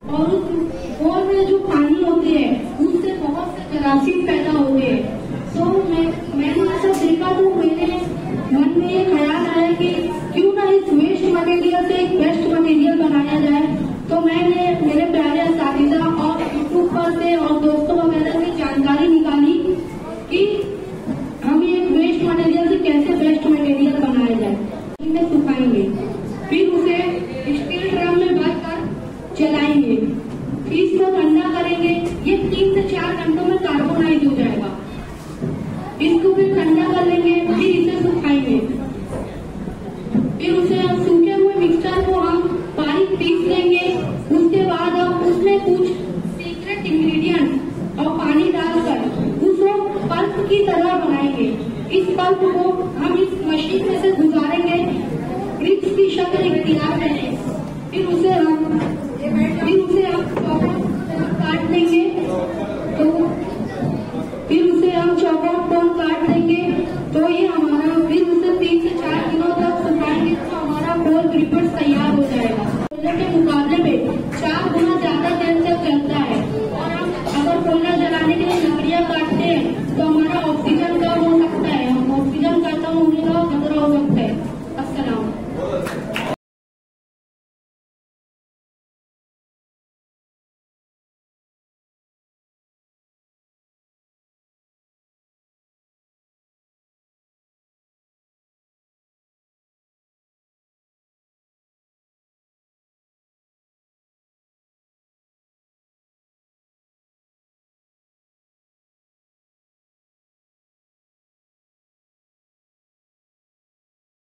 और उस बोर में जो पानी होती है उससे बहुत से जरासीम पैदा होते हैं। तो मैंने ये सब देखा तो मेरे मन में ये ख्याल आया कि क्यों ना इस वेस्ट मटेरियल से एक बेस्ट मटेरियल बनाया जाए। तो मैंने मेरे प्यारे असातिज़ा और यूट्यूब पर से और दोस्तों वगैरह से जानकारी निकाली कि हम ये वेस्ट मटेरियल से कैसे बेस्ट मटेरियल बनाया जाए। इन्हें सुखाएंगे, फिर उसे स्टील ड्रम में भरकर जलाएंगे, फिर इसको ठंडा करेंगे। ये 3 से 4 घंटों में कार्बोनाइज हो जाएगा। इसको फिर ठंडा कर लेंगे, फिर इसे सुखाएंगे, फिर उसे सूखे हुए मिक्सचर को हम बारीक पीस लेंगे। उसके बाद हम उसमें कुछ सीक्रेट इंग्रेडिएंट और पानी डालकर उसको पल्प की तरह बनाएंगे। इस पल्प को हम इस मशीन में से गुजारेंगे, ब्रिक्स की शक्ल इख्तियार करेंगे, फिर उसे हम